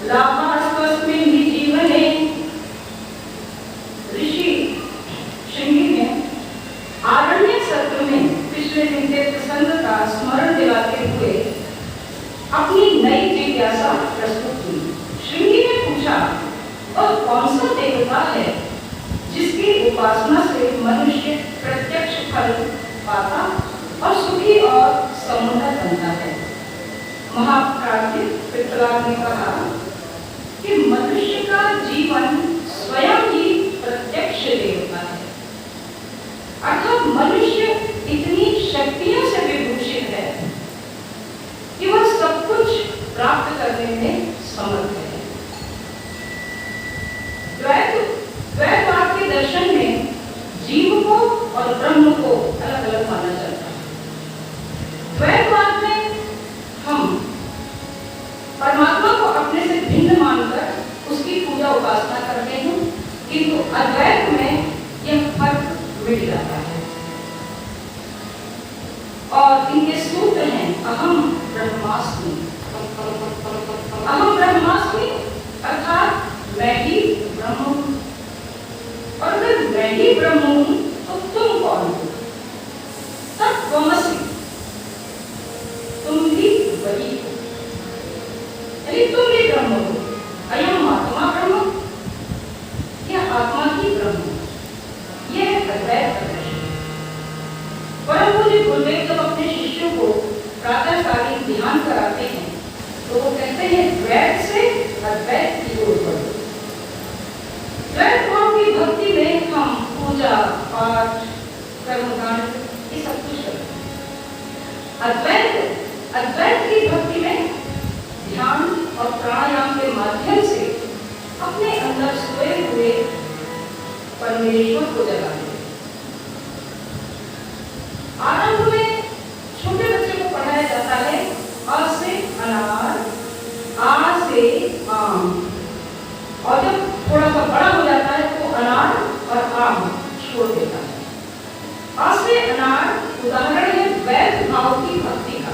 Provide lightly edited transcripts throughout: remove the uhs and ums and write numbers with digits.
लाभास्वस्मिन् हि जीवने। ऋषि श्रृंगी ने आरण्य सत्र में पिछले दिन के प्रसंग का स्मरण दिलाते हुए अपनी नई जिज्ञासा प्रस्तुत की। श्रृंगी ने पूछा, वह कौन सा देवता है जिसकी उपासना से मनुष्य प्रत्यक्ष फल पाता और सुखी और समुन्नत बनता है? महाप्राज्ञ पितृराज ने कहा कि मनुष्य का जीवन स्वयं ही प्रत्यक्ष देवता है, अर्थात मनुष्य इतनी शक्तियों से विभूषित है कि वह सब कुछ प्राप्त करने में समर्थ है। द्वैतवाद के दर्शन में जीव को और ब्रह्म को अलग अलग माना जाता है। द्वैतवाद में हम परमात्मा को अपने से भिन्न मानकर उसकी पूजा उपासना करते हैं, किंतु अद्वैत में यह फर्क मिट जाता है। और इनके सूत्र हैं अहम ब्रह्मास्मि। अहम ब्रह्मास्मि अर्थात मैं ही ब्रह्म हूं। और अगर मैं ही ब्रह्म हूं तो तुम कौन हो? तत्त्वमसि, तुम भी वही हो, यानी तुम भी ब्रह्म हो। अयम आत्मा ब्रह्म, यह आत्मा ही ब्रह्म, यह अद्वैत दर्शन। परम पूज्य गुरुदेव जब अपने शिष्यों को प्रातःकालीन ध्यान कराते हैं तो वो कहते हैं द्वैत से अद्वैत की ओर बढ़ो। द्वैत भाव की भक्ति में हम पूजा पाठ कर्मकांड ये सब कुछ करते हैं। अद्वैत की भक्ति में ध्यान और प्राणायाम के माध्यम से अपने अंदर सोए हुए परमेश्वर को जगाते हैं। आरंभ में छोटे बच्चे को पढ़ाया जाता है अ से अनार, आ से आम, और जब थोड़ा सा बड़ा हो जाता है तो अनार और आम छोड़ देता है। अ से अनार उदाहरण है द्वैत भाव की भक्ति का।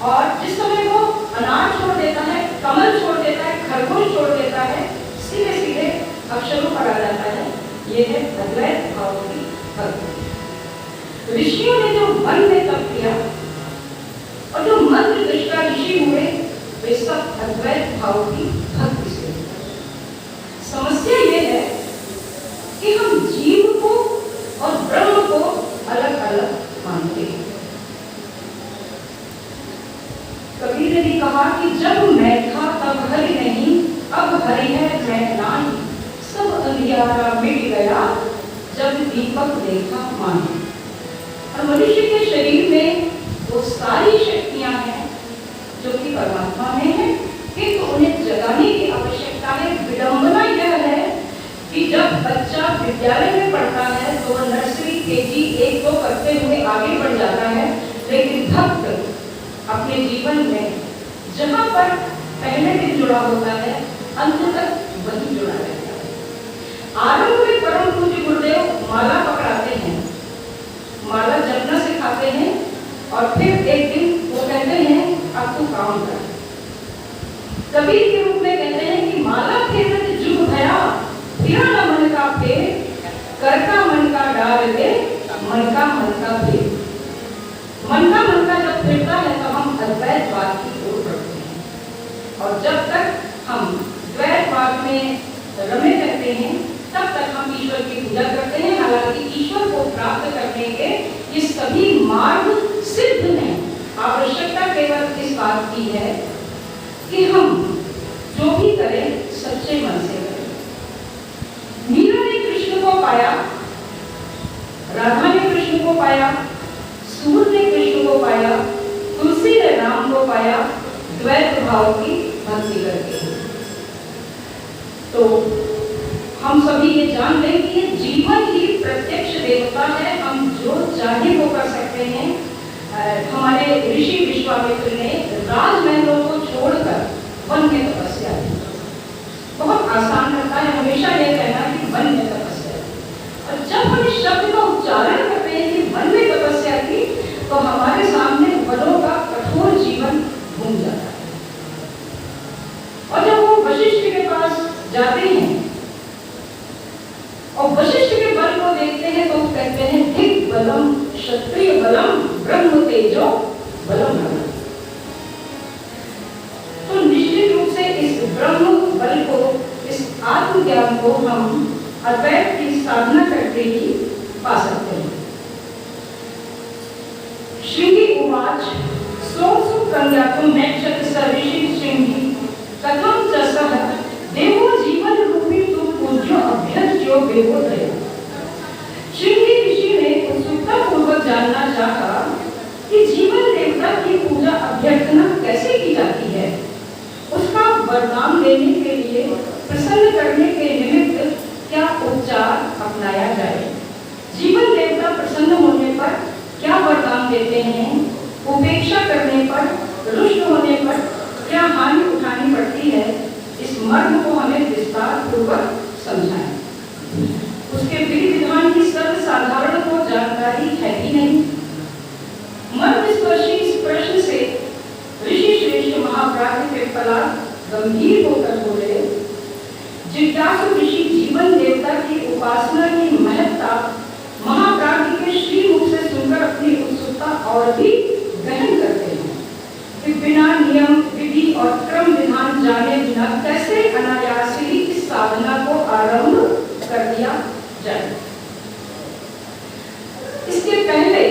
और जिस समय वो अनार छोड़ देता है, कमल छोड़ देता है, खरगोश छोड़ देता है, सीधे सीधे अक्षरों पर आ जाता है, ये है अद्वैत भाव की भक्ति। ऋषियों ने जो मन में तप किया और जो मंत्र दृष्टा ऋषि हुए वे सब अद्वैत भाव की भक्ति से। समस्या ये है कि हम जीव को और ब्रह्म को अलग अलग मानते हैं। कबीर ने भी कहा कि जब मैं था तब हरि नहीं, अब हरि है मैं नाही, सब अंधियारा मिट गया जब दीपक देखा माही। और मनुष्य के शरीर में वो सारी शक्तियां हैं जो कि परमात्मा में है, किंतु उन्हें जगाने की आवश्यकता है। विडंबना यह है कि जब बच्चा विद्यालय में पढ़ता है तो वह नर्सरी केजी 1-2 करते हुए आगे बढ़ जाता है, लेकिन भक्त अपने जीवन में जहां पर पहले दिन जुड़ा होता है अंत तक वही जुड़ा रहता है। आरंभ में परम पूज्य गुरुदेव माला पकड़ाते हैं, माला जपना सिखाते हैं और फिर एक दिन वो कहते हैं अब तू काम कर। कबीर के रूप में कहते हैं कि माला फेरत जुग भया, फिरा न मन का फेर, कर का मन का डाल दे, मन का फेर। मन का जब फिरता है तो हम अद्वैतवाद की ओर बढ़ते हैं। और जब तक हम द्वैतवाद में रमे रहते हैं तब तक हम ईश्वर की पूजा करते हैं। हालांकि ईश्वर को प्राप्त करने के ये सभी मार्ग सिद्ध हैं। आवश्यकता केवल इस बात की है कि हम जो भी करें सच्चे मन से करें। मीरा ने कृष्ण को पाया, राधा ने कृष्ण को पाया, सूर ने कृष्ण को पाया, तुलसी ने राम को पाया, द्वैत भाव की भक्ति करके। तो हम सभी ये जान लें कि ये जीवन ही प्रत्यक्ष देवता है, हम जो चाहे वो कर सकते हैं। हमारे ऋषि विश्वामित्र ने राजमहलों को छोड़कर वन में तपस्या की। बहुत आसान रहता है हमेशा ये कहना कि वन में तपस्या की, और जब हम इस शब्द का उच्चारण करते हैं कि वन में तपस्या की तो हमारे सामने वनों का कठोर जीवन घूम जाता है। ब्रह्म बल को, इस आत्मज्ञान को हम अद्वैत की साधना करके ही पा सकते हैं। श्रृंगी उवाच सोऽसु प्रज्ञातुं मैक्षत सर्वेषु श्रृंगी कथं च सः देवो जीवन रूपी तु पूज्यो अभ्यर्च्यो देवोदय। श्रृंगी ऋषि ने उत्सुकता पूर्वक जानना चाहा कि जीवन देवता की पूजा अभ्यर्थना कैसे की जाती है। उसका वरदान देने के लिए, प्रसन्न करने के निमित्त क्या उपचार अपनाया जाए। जीवन देवता प्रसन्न होने पर क्या वरदान देते हैं, उपेक्षा करने पर, रुष्ट होने पर क्या हानि उठानी पड़ती है, इस मर्म को हमें विस्तार पूर्वक समझाएं। उसके विधि विधान की सर्वसाधारण को जानकारी है ही नहीं। मर्मस्पर्शी इस प्रश्न से ऋषि श्रेष्ठ महाप्राज्ञ पिप्पला गंभीर होकर बोले, जिज्ञासु ऋषि जीवन देवता की उपासना की महत्ता महाप्राज्ञ के श्री मुख से सुनकर अपनी उत्सुकता और भी गहन करते हैं कि बिना नियम विधि और क्रम विधान जाने बिना कैसे अनायास ही इस साधना को आरंभ कर दिया जाए। इसके पहले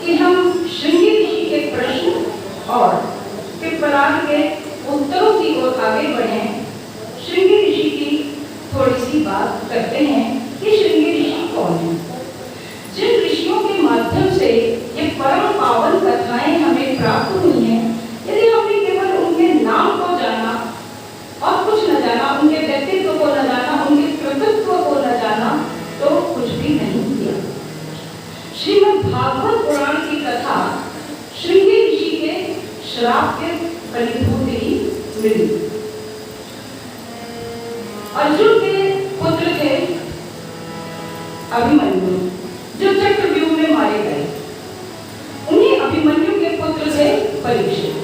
कि हम श्रृंगी ऋषि के प्रश्न और पिप्पलाद के उत्तरों की ओर आगे बढ़ें, श्रृंगी ऋषि की थोड़ी सी बात करते हैं कि श्रृंगी ऋषि कौन है। जिन ऋषियों के माध्यम से ये परम पावन कथाएं हमें प्राप्त हुई हैं, यदि हमने केवल उनके नाम को जाना और कुछ न जाना, उनके व्यक्तित्व को न जाना, उनके कृतित्व को न जाना, तो कुछ भी नहीं किया। श्रीमद् भागवत पुराण की कथा श्रृंगी ऋषि के श्राप के फलीभूत ही मिली। अर्जुन के पुत्र थे अभिमन्यु, जो चक्रव्यूह में मारे गए। उन्हीं अभिमन्यु के पुत्र थे परीक्षित।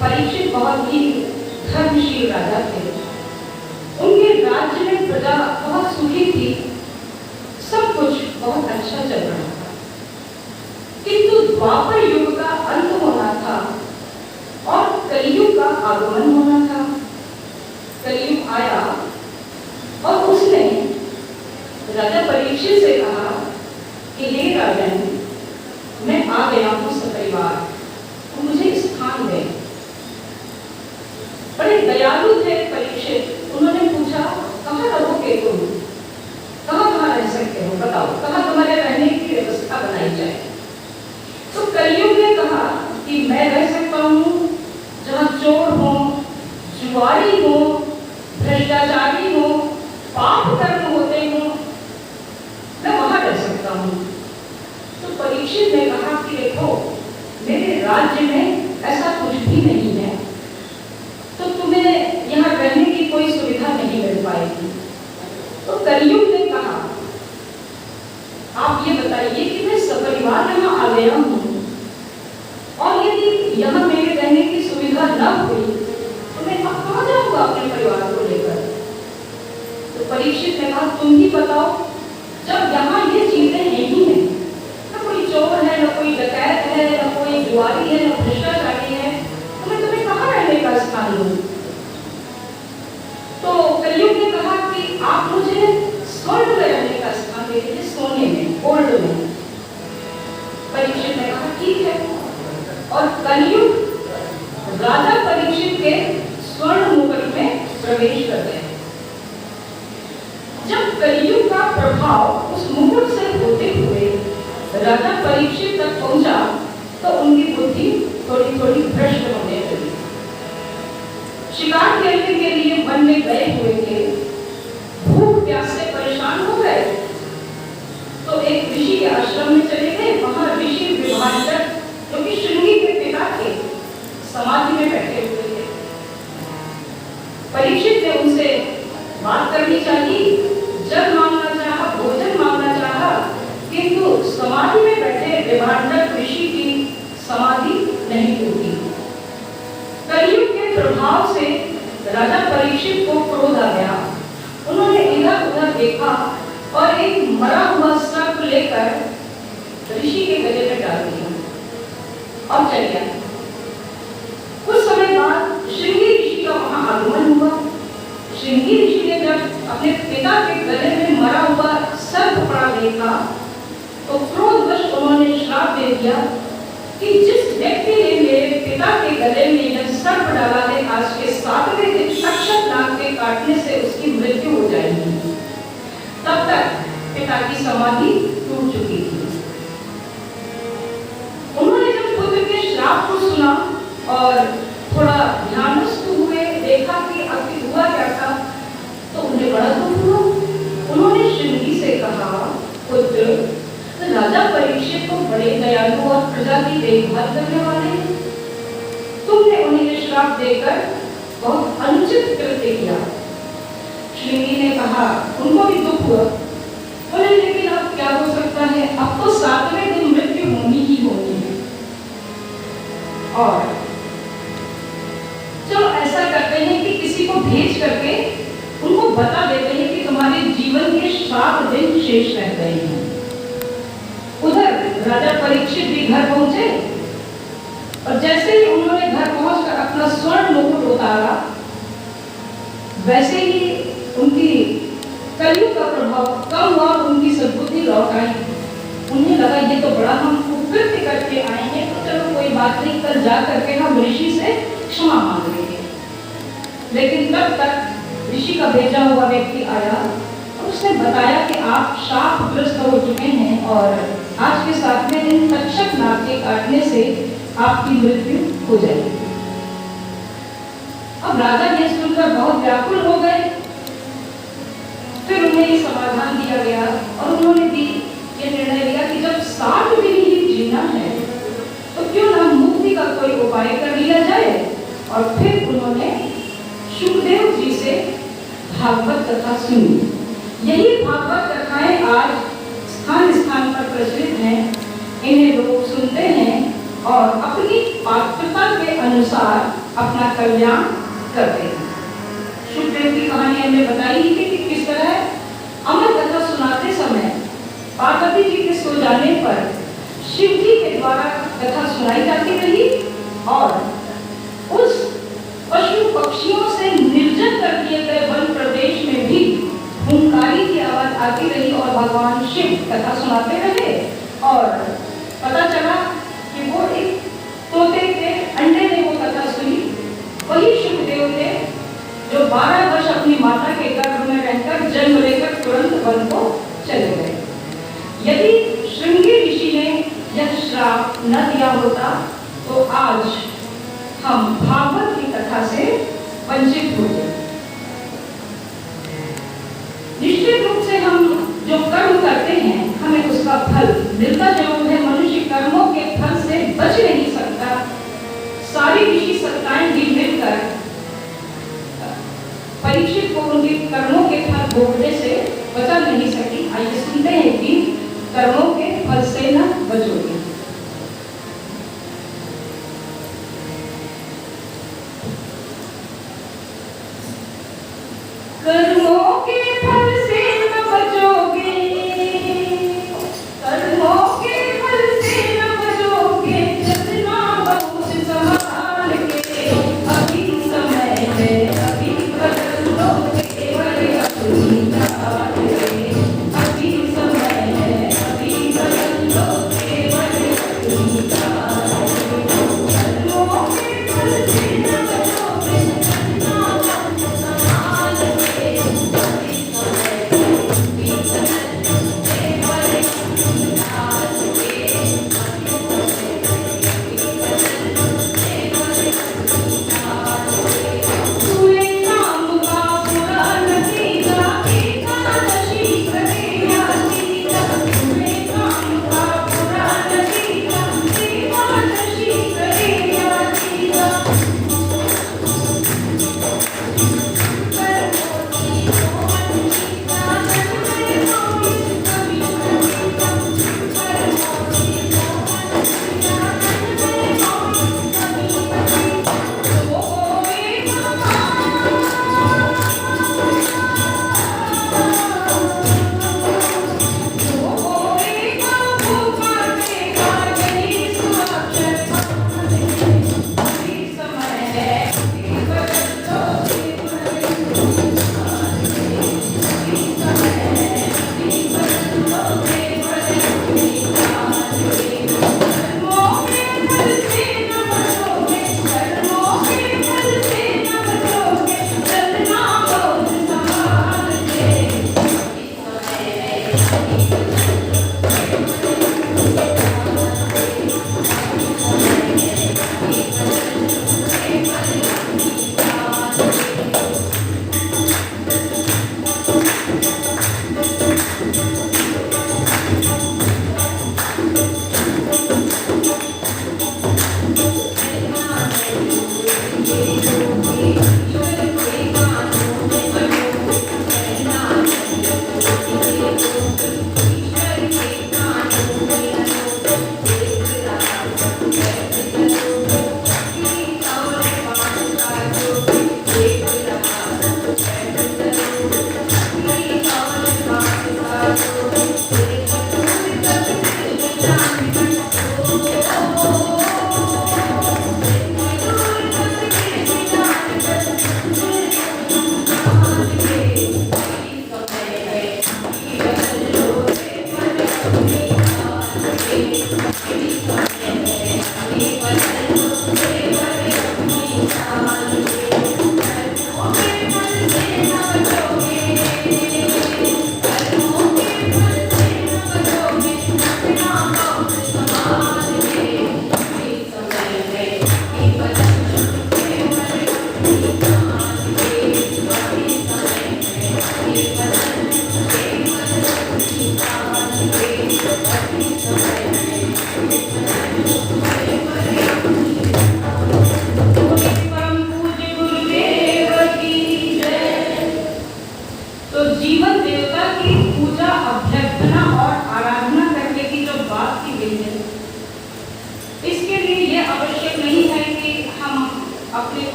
परीक्षित बहुत ही धर्मशील राजा थे। उनके राज्य में प्रजा बहुत सुखी थी, सब कुछ बहुत अच्छा चल रहा था। किंतु द्वापर युग का अंत होना था और कलयुग का आगमन होना था। कलयुग आया और उसने राजा परीक्षित से कहा कि हे राजन, मैं आ गया हूं सपरिवार, तो मुझे स्थान दे। बड़े दयालु थे परीक्षित। उन्होंने पूछा, कहाँ रहोगे तुम, कहाँ रह सकते हो, बताओ कहाँ तुम्हारे रहने की व्यवस्था बनाई जाए। तो कलयुग ने कहा कि मैं रह सकता हूँ जहाँ चोर हो, जुआरी हो, भ्रष्टाचारी हो, पाप कर्म होते हो, मैं वहां रह सकता हूँ। तो परीक्षित ने कहा कि देखो, मेरे राज्य में ऐसा कुछ भी नहीं है, तो तुम्हें यहाँ रहने की कोई सुविधा नहीं मिल पाएगी। तो कलयुग ने कहा, आप ये बताइए कि मैं सपरिवार यहाँ आ गया हूँ और यदि यहाँ मेरे रहने की सुविधा न हुई तो मैं कहाँ जाऊंगा अपने परिवार को लेकर। तो परीक्षित ने कहा, तुम ही बताओ, जब यहाँ ये चीजें नहीं है, न कोई चोर है, न कोई डकैत है, न कोई जुआरी है, न भ्रष्टाचारी है, तो मैं तुम्हें कहाँ रहने का स्थान दूं। तो कलयुग ने कहा कि आप मुझे स्वर्ण में रहने का स्थान दे दीजिए, सोने में, गोल्ड में। परीक्षित ने कहा ठीक है, और कलयुग राजा परीक्षित के स्वर्ण मुकुट में प्रवेश कर गए। जब कलयुग का प्रभाव उस मुकुट से होते हुए राजा परीक्षित तक पहुंचा, तो उनकी बुद्धि थोड़ी थोड़ी भ्रष्ट होने लगी। शिकार खेलने के लिए वन में गए हुए थे, भूख प्यास से परेशान हो गए, तो एक ऋषि के आश्रम में चले गए। वहां ऋषि विभाजक, जो कि श्रृंगी के पिता थे, समाधि में बैठे हुए थे। परीक्षित ने उनसे बात करनी चाहिए, जल मांगना चाहा, भोजन मांगना चाहा, किंतु समाधि में बैठे विभाजक ऋषि की समाधि नहीं टूटी। कलयुग के प्रभाव से राजा परीक्षित को क्रोध आ गया। उन्होंने इधर उधर देखा और एक मरा हुआ सर्प लेकर ऋषि के गले में डाल दिया और चल गया। कुछ समय बाद श्रृंगी ऋषि का वहां किया कि जिस व्यक्ति ने मेरे पिता के गले में यह सर्प डाला है, आज के 7वें दिन तक्षक नाग के काटने से उसकी मृत्यु हो जाएगी। तब तक पिता की समाधि टूट चुकी थी। उन्होंने जब पुत्र के श्राप को सुना और थोड़ा ध्यानस्थ हुए, देखा कि आखिर हुआ क्या था, तो उन्हें बड़ा दुख हुआ। उन्होंने श्रृंगी से कहा, पुत्र, राजा परीक्षित को बड़े दयालु और प्रजा की देखभाल करने वाले हैं। तुमने उन्हें ये श्राप देकर बहुत अनुचित कृत्य किया। श्रृंगी ने कहा, उनको भी दुख हुआ। बोले, लेकिन अब क्या हो सकता है, अब तो 7वें दिन मृत्यु होनी ही होनी है। और चलो ऐसा करते हैं कि किसी को भेज करके उनको बता देते हैं कि तुम्हारे जीवन के 7 दिन शेष रह गए हैं। उधर राजा परीक्षित भी घर पहुंचे और जैसे ही उन्होंने घर पहुंचकर अपना स्वर्ण मुकुट उतारा, वैसे ही उनकी कलयुग का प्रभाव कम हुआ, उनकी सद्बुद्धि लौट आई। उन्हें लगा ये तो बड़ा हम कुकृत्य करके आए हैं, तो चलो कोई बात नहीं, कल जा करके हम ऋषि से क्षमा मांग लेंगे। लेकिन तब तक ऋषि का भेजा हुआ व्यक्ति आया और उसने बताया कि आप शापग्रस्त हो चुके हैं और आज के 7वें दिन तक्षक नाग के काटने से आपकी मृत्यु हो जाएगी। अब राजा ये सुनकर बहुत व्याकुल हो गए। फिर उन्हें समाधान दिया गया और उन्होंने भी ये निर्णय लिया कि जब 7 दिन ही जीना है तो क्यों ना मुक्ति का कोई उपाय कर लिया जाए। और फिर उन्होंने शुकदेव जी से भागवत कथा सुनी। यही भागवत कथाएं आज स्थान स्थान पर प्रचलित हैं। इन्हें लोग सुनते हैं और अपनी पात्रता के अनुसार अपना कल्याण करते हैं। शुकदेव की कहानी हमने बताई ही थी कि किस तरह अमर कथा सुनाते समय पार्वती जी के सो जाने पर शिव जी के द्वारा कथा सुनाई जाती रही और उस पशु पक्षियों से निर्जन कर दिए गए वन प्रदेश में भी हुंकारी की आवाज आती रही और भगवान शिव कथा सुनाते रहे। और पता चला कि वो एक तोते के अंडे ने वो कथा सुनी। वही शुकदेव थे जो 12 वर्ष अपनी माता के गर्भ में रहकर जन्म लेकर तुरंत वन को चले गए। यदि श्रृंगी ऋषि ने यह श्राप न दिया होता तो आज हम भागवत की कथा से वंचित होते। निश्चित रूप से हम जो कर्म करते हैं हमें उसका फल मिलता जरूर है। मनुष्य कर्मों के फल से बच नहीं सकता। सारी ऋषि सत्ताएं भी मिलकर परीक्षित को उनके कर्मों के फल भोगने से बचा नहीं सकी। आइए सुनते हैं कि कर्मों के फल से न बचोगे। कर्मों के फल से न बचोगे, कर्मों के फल से न बचोगे, जतना बहुत संभाल के, अभी समय है अभी बदल लो केवल अपनी चाल में। अभी समय है अभी बदल लो केवल अपनी चाल में। कर्मों के फल से न बचोगे, जतना बहुत संभाल के,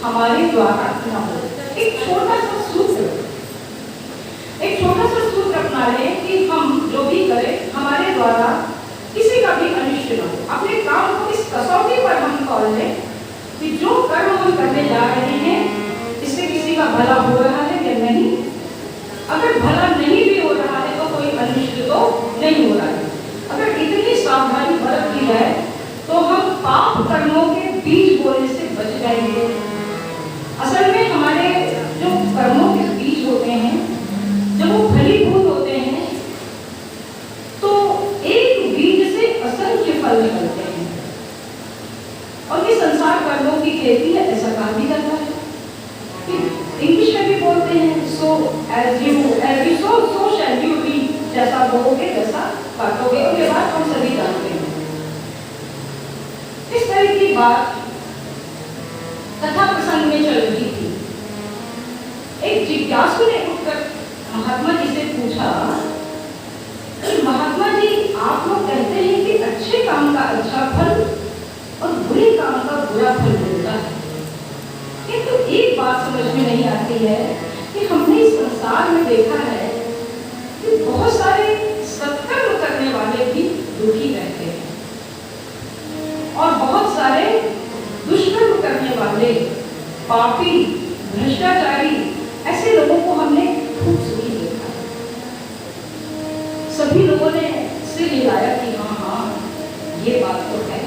हमारे द्वारा न हो। एक छोटा सा सूत्र अपना लें कि हम जो भी करें हमारे द्वारा किसी का भी अनिष्ट न हो। अपने काम को इस कसौटी पर हम तौल लें कि जो कर्म हम करने जा रहे हैं इससे किसी का भला हो रहा है या नहीं। अगर भला नहीं भी हो रहा है तो कोई अनिष्ट तो नहीं हो रहा है। अगर इतनी सावधानी बरत ली जाए तो हम पाप कर्मों के बीज बोने से बच जाएंगे। असल में हमारे जो कर्मों के बीज होते हैं जब वो फलीभूत होते हैं तो एक बीज से असंख्य फल निकलते हैं और ये संसार कर्मों की खेती है, ऐसा कहा भी जाता है। इंग्लिश में भी बोलते हैं so as you sow shall you reap. जैसा बोओगे वैसा काटोगे। और ये बात हम सभी जानते हैं। इस तरह की बात कथा प्रसंग में चल रही थी। एक जिज्ञासु ने उठकर महात्मा जी से पूछा कि महात्मा जी आप लोग कहते हैं कि अच्छे काम का अच्छा फल और बुरे काम का बुरा फल मिलता है, किंतु एक बात समझ में नहीं आती है कि हमने इस संसार में देखा है कि बहुत सारे सत्कर्म करने वाले भी दुखी रहते हैं और बहुत सारे दुष्कर्म करने वाले पापी भ्रष्टाचारी ऐसे लोगों को हमने खूब सुखी देखा है। सभी लोगों ने सिर हिलाया कि हाँ ये बात तो है।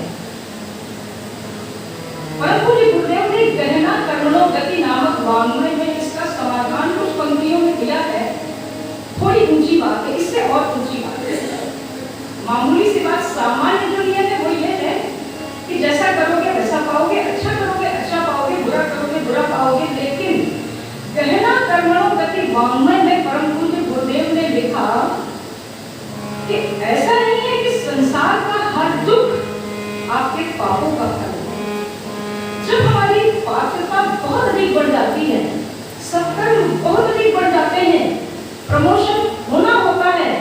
परंतु जी गुरुदेव ने गहना कर्मणो गति नामक वाङ्मय में इसका समाधान कुछ पंक्तियों में दिया है। थोड़ी ऊंची बात है, इससे और ऊंची बात है। मामूली सी बात सामान्य जो नियम है वो ये है कि जैसा करोगे वैसा पाओगे, अच्छा करोगे अच्छा पाओगे, बुरा करोगे बुरा पाओगे। लेकिन गहना कर्मणो गति वाङ्मय में परम पूज्य गुरुदेव ने लिखा कि ऐसा नहीं है कि संसार का हर दुख आपके पापों का फल है। जब हमारी पात्रता बहुत अधिक बढ़ जाती है, सत्कर्म बहुत अधिक बढ़ जाते हैं, प्रमोशन होना होता है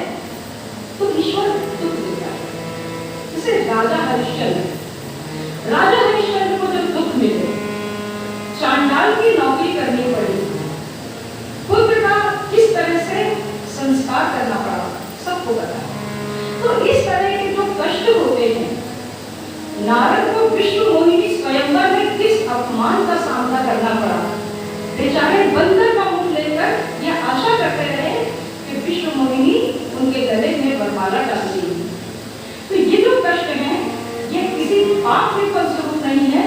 तो ईश्वर दुख देता है। जैसे राजा हरिश्चंद्र को जब दुख मिले, चांडाल की नौकरी करनी पड़ी, पुत्र का किस तरह से संस्कार करना पड़ा, सबको पता है। तो इस तरह के जो कष्ट होते हैं, नारद को विष्णु मोहिनी स्वयंवर में किस अपमान का सामना करना पड़ा। बेचारे बंदर का मुख लेकर यह आशा करते रहे कि विष्णु मोहिनी उनके गले में वरमाला डाल देगी। तो ये जो कष्ट हैं ये किसी पाप के फलस्वरूप नहीं है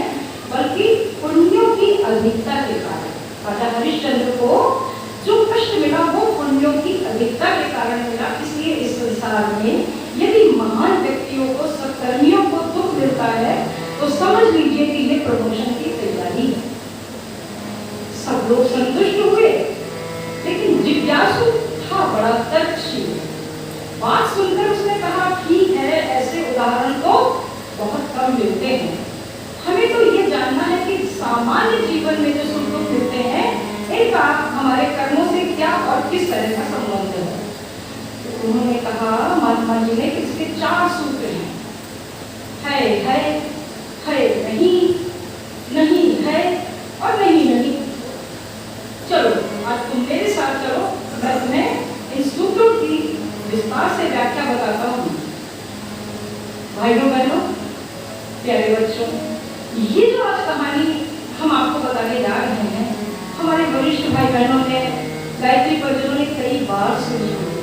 बल्कि पुण्यों की अधिकता के कारण। राजा हरिश्चंद्र को जो कष्ट मिला वो पुण्यों की अधिकता के कारण मिला। इसलिए इस संसार में यदि महान व्यक्तियों को, सत्कर्मियों को दुख मिलता है तो समझ लीजिए कि ये प्रमोशन की तैयारी है। सब लोग संतुष्ट हुए, लेकिन जिज्ञासु था बड़ा तर्कशील। बात सुनकर उसने कहा ठीक है, ऐसे उदाहरण तो बहुत कम मिलते हैं। हमें तो ये जानना है कि सामान्य जीवन में जो सुख दुख मिलते हैं इनका हमारे कर्मों से क्या और किस तरह का संबंध है। तो उन्होंने कहा, महात्मा जी ने, इसके 4 सूत्र हैं। है नहीं, नहीं है और नहीं नहीं। चलो आज तुम मेरे साथ चलो, मैं तुम्हें इन सूत्रों की विस्तार से व्याख्या बताता हूँ। भाइयों बहनों, प्यारे बच्चों, ये जो आज कहानी हम आपको बताने जा रहे हैं, हमारे वरिष्ठ भाई बहनों ने, गायत्री परिजनों ने कई बार सुनी होती।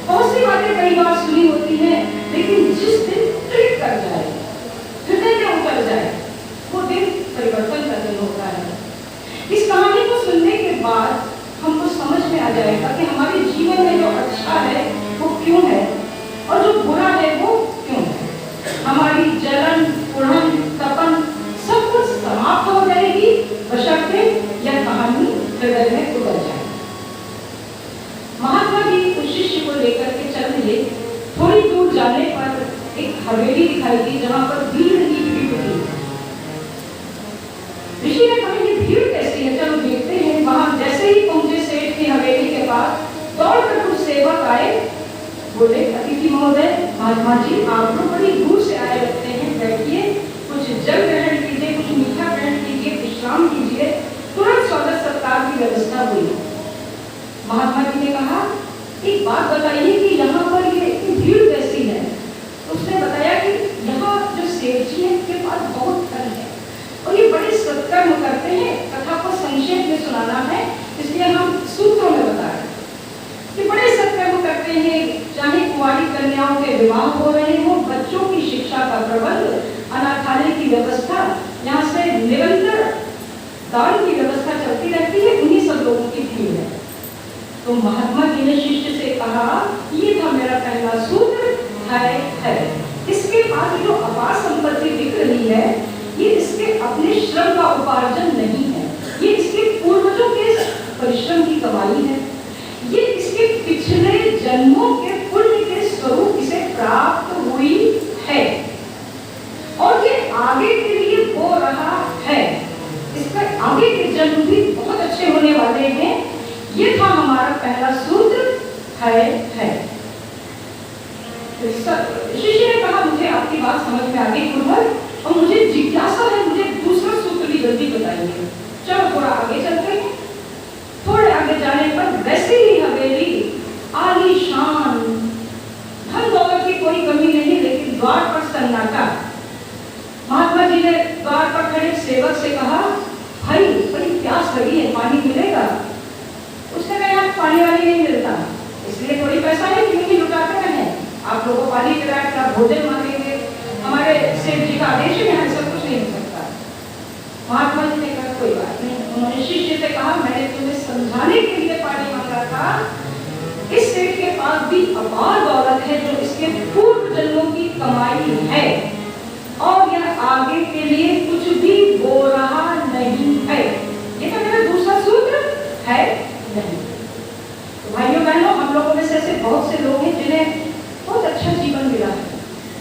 बहुत सी बातें कई बार सुनी होती हैं, लेकिन जिस दिन क्लिक कर जाए, हृदय में उतर जाए, वो दिन परिवर्तन का दिन होता है। इस कहानी को सुनने के बाद हमको समझ में आ जाएगा कि हमारे जीवन में जो अच्छा है वो क्यों है और जो बुरा है वो क्यों है। हमारी जलन, उड़न, तपन सब कुछ समाप्त हो जाएगी बशर्ते यह कहानी हृदय में उतर जाए। महात्मा जी उस शिष्य को लेकर के चल दिए। थोड़ी दूर जाने पर एक हवेली दिखाई दी जहां पर भीड़ ही भीड़ थी। ऋषि ने कहा, ये भीड़ कैसी है, चलो देखते हैं। वहां जैसे ही पहुंचे सेठ की हवेली के पास, दौड़कर कुछ सेवक आए, बोले, अतिथि महोदय, महात्मा जी आप लोग बड़ी दूर से आए लगते हैं, बैठिए, कुछ जल ग्रहण कीजिए, कुछ मीठा ग्रहण कीजिए, विश्राम कीजिए। व्यवस्था हुई। महात्मा जी ने कहा, एक बात बताइए कि यहाँ पर ये इतनी भीड़ कैसी है? उसने बताया कि यहाँ जो सेठ जी हैं उनके पास बहुत धन है और ये बड़े सत्कर्म करते हैं। कथा को संक्षेप में सुनाना है, इसलिए हम सूत्रों में बता रहे हैं कि बड़े सत्कर्म करते हैं। चाहे कुंवारी कन्याओं के विवाह हो रहे हो, बच्चों की शिक्षा का प्रबंध, अनाथालय की व्यवस्था, यहाँ से निरंतर दान की व्यवस्था चलती रहती है, उन्हीं सब लोगों की भीड़ है। तो महात्मा जी ने शिष्य से कहा, ये था मेरा पहला सूत्र, है। इसके पास जो अपार संपत्ति दिख रही है, ये इसके अपने श्रम का उपार्जन नहीं है, ये इसके पूर्वजों के परिश्रम की कमाई है, ये इसके पिछले जन्मों के पुण्य के स्वरूप इसे प्राप्त हुई है और ये आगे के लिए हो रहा है। इसका आगे के जन्म भी बहुत अच्छे होने वाले हैं। ये था हमारा पहला सूत्र, है। शिष्य ने कहा, मुझे आपकी बात समझ में आ गई गुरुवर, और मुझे जिज्ञासा है, मुझे दूसरा सूत्र भी जल्दी बताइए। चलो थोड़ा आगे चलते हैं। थोड़े आगे जाने पर वैसे ही हवेली आलीशान, धन दौलत की कोई कमी नहीं, लेकिन द्वार पर सन्नाटा। महात्मा जी ने द्वार पर खड़े सेवक से कहा, भाई बड़ी प्यास लगी है, पानी मिलेगा? उसने कहा, यहाँ पानी वाली नहीं मिलता, इसलिए थोड़ी पैसा है कि नहीं लुटाते रहे, आप लोगों को पानी पिलाए, क्या भोजन मांगेंगे? हमारे सेठ जी का आदेश है, यहाँ सब कुछ नहीं हो सकता। महात्मा जी ने कहा, कोई बात नहीं। उन्होंने शिष्य से कहा, मैंने तुम्हें समझाने के लिए पानी मांगा था। इस सेठ के पास भी अपार दौलत है जो इसके पूर्व जन्मों की कमाई है और यह आगे के लिए कुछ भी हो रहा नहीं है। ये तो मेरा दूसरा सूत्र है नहीं। तो भाइयों बहनों, हम लोगों में से ऐसे बहुत से लोग हैं जिन्हें बहुत अच्छा जीवन मिला है,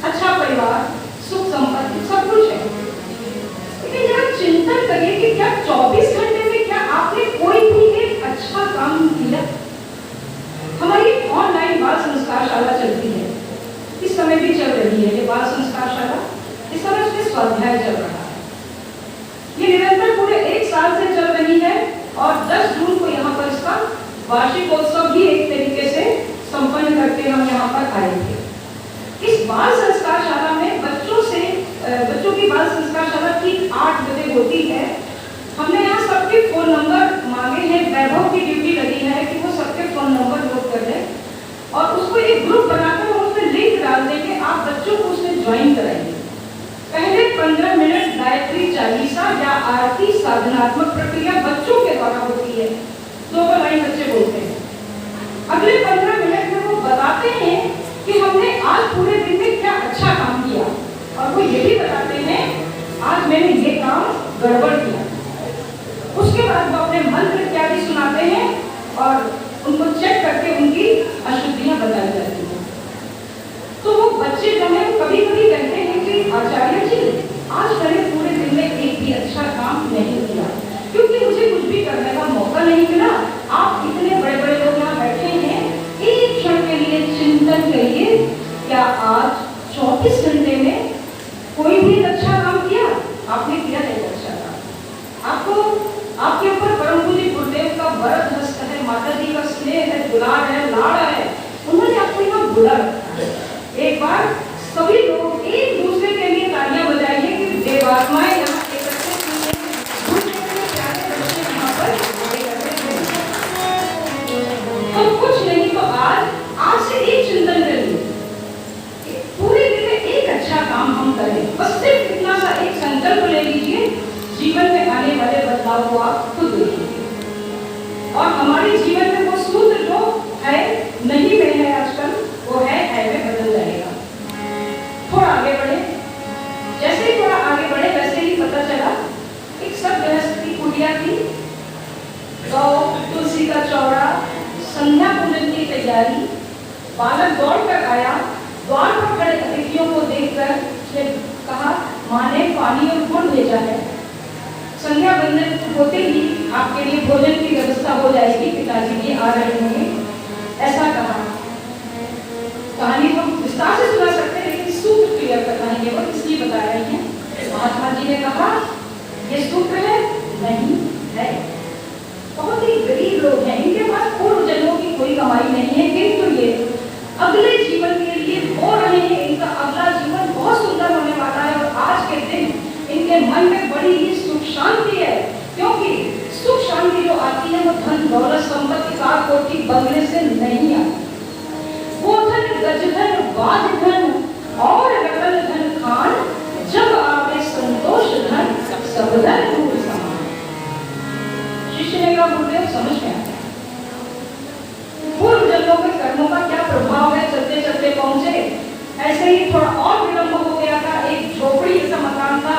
अच्छा परिवार, सुख संपत्ति, सब कुछ है, लेकिन जरा चिंतन करिए कि क्या 24 घंटे में क्या आपने कोई भी एक अच्छा काम किया? हमारी ऑनलाइन बाल संस्कार शाला चलती है, इस समय भी चल रही है ये बाल संस्कार शाला। इस समय उसमें स्वाध्याय चल रहा है, ये निरंतर पूरे 1 साल से चल रही है और 10 जून को यहाँ पर इसका वार्षिकोत्सव भी एक तरीके से संपन्न करके हम यहाँ पर आए थे। इस बाल संस्कार शाला में बच्चों की बाल संस्कार शाला ठीक 8 बजे होती है। हमने यहाँ सबके फोन नंबर मांगे हैं, वैभव की ड्यूटी लगी है कि वो सबके फोन नंबर नोट कर लें और उसको एक ग्रुप बनाकर हम उसमें लिंक डाल देंगे, आप बच्चों को उसमें ज्वाइन कराएंगे। पहले 15 मिनट गायत्री चालीसा या आरती साधनात्मक प्रक्रिया बच्चों के द्वारा होती है, 2 लाइन बच्चे बोलते हैं। अगले 15 मिनट में वो बताते हैं कि हमने आज पूरे दिन में क्या अच्छा काम किया और वो ये भी बताते हैं आज मैंने ये काम गड़बड़ किया। उसके बाद वो अपने मंत्र इत्यादि सुनाते हैं और उनको चेक करके उनकी अशुद्धियां बताई जाती हैं। तो वो बच्चे जो है कभी कभी कहते हैं कि आचार्य जी आज मैंने पूरे दिन में एक भी अच्छा काम नहीं किया क्योंकि मुझे कुछ भी करने का मौका नहीं मिला। आप इतने बड़े बड़े लोग यहाँ बैठे हैं, एक क्षण के लिए चिंतन करिए, क्या आज 24 घंटे में कोई भी अच्छा काम किया? आपने किया नहीं अच्छा काम। आपको आपके ऊपर परम पूज्य गुरुदेव का वरद हस्त है, माता जी का स्नेह है, दुलार है, लाड़ है, उन्होंने आपको यहाँ बुला रखा है। एक बार सभी लोग एक दूसरे के लिए तालियां बजाइए कि देवात्माएं यहाँ एकत्रित हुई हैं, दूसरे के प्यारे बच्चे यहाँ पर एकत्रित हैं। तो कुछ नहीं तो आज से एक चिंतन करिए, पूरे दिन में एक अच्छा काम हम करें, बस सिर्फ इतना सा एक संकल्प ले लीजिए, जीवन में आने वाले बदलाव को आप खुद देखिए। और हमारे जीवन में वो सूत्र जो है नहीं में है आजकल, वो है में बदल जाएगा। थोड़ा आगे बढ़े, जैसे ही थोड़ा आगे बढ़े वैसे ही पता चला एक सब गृहस्थ की कुटिया थी, गौ तुलसी का चौड़ा, संध्या पूजन की तैयारी। बालक दौड़ कर आया, द्वार पर खड़े अतिथियों को देखकर उसने कहा, माँ ने पानी और गुड़ भेजा है, संध्या बंदन होते ही आपके लिए भोजन की व्यवस्था हो जाएगी, पिताजी भी आ रहे होंगे, ऐसा कहा। कहानी को विस्तार से सुना सकते हैं लेकिन सूत्र क्लियर करना है, केवल इसलिए बता रहे हैं। महात्मा जी ने कहा ये सूत्र है नहीं है, बहुत ही गरीब लोग हैं, इनके पास पूर्व जन्मों की कोई कमाई नहीं है, किंतु ये अगले जीवन के लिए बो रहे हैं। इनका अगला जीवन बहुत सुंदर होने वाला है और आज के दिन इनके मन में बड़ी ही सुख शांति है, क्योंकि सुख शांति जो आती है वो धन दौलत संपत्ति कार कोठी बंगले से नहीं आती। वो धन गजधन बाजधन और रतन धन खान, जब आवे संतोष धन सब धन दूर समान। शिष्य ने कहा गुरुदेव समझ में आता है, पूर्व जन्मों के कर्मों का क्या प्रभाव है। चलते चलते पहुंचे, ऐसे ही थोड़ा और विलंब हो गया था। एक झोपड़ी जैसा मकान था,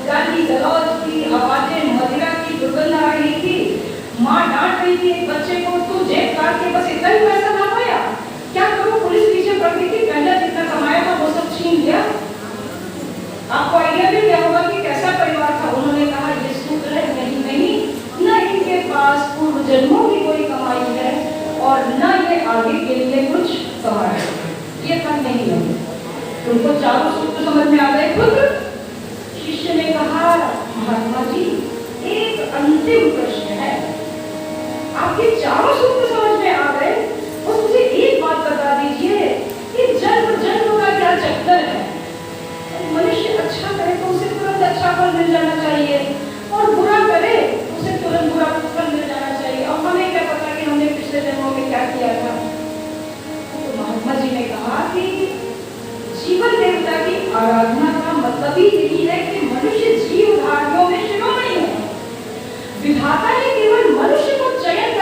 गाली गलौज की आवाजें, मदिरा की दुर्गंध आ रही थी। माँ डांट रही थी एक बच्चे को, तू जेब काट के बस इतना ही पैसा ला पाया, क्या करूं, पुलिस पीछे पड़ गई थी, पहले जितना कमाया था वो सब छीन लिया। आपको आइडिया भी क्या होगा कि कैसा परिवार था। उन्होंने कहा ये सूत्र है, नहीं, न इनके पास पूर्व जन्मों की कोई कमाई है और न ये आगे के लिए कुछ कमाई है, ये तक नहीं लगे। तुमको चारों सूत्र समझ में आ गए खुद। शिष्य ने कहा महात्मा जी एक अंतिम प्रश्न है, आपके चारों सूत्र समझ में आ गए और मुझे एक बात बता दीजिए कि जन्म जन्म का क्या चक्कर है। मनुष्य अच्छा करे तो उसे तुरंत अच्छा फल मिल जाना चाहिए और बुरा करे उसे तुरंत बुरा फल मिल जाना चाहिए, और हमें क्या पता कि हमने पिछले जन्मों में क्या किया था। तो महात्मा जी ने कहा कि जीवन देवता की आराधना का मतलब ही यही है कि मनुष्य जीवधारियों में शिरोमणि है। विधाता ने केवल मनुष्य को चयन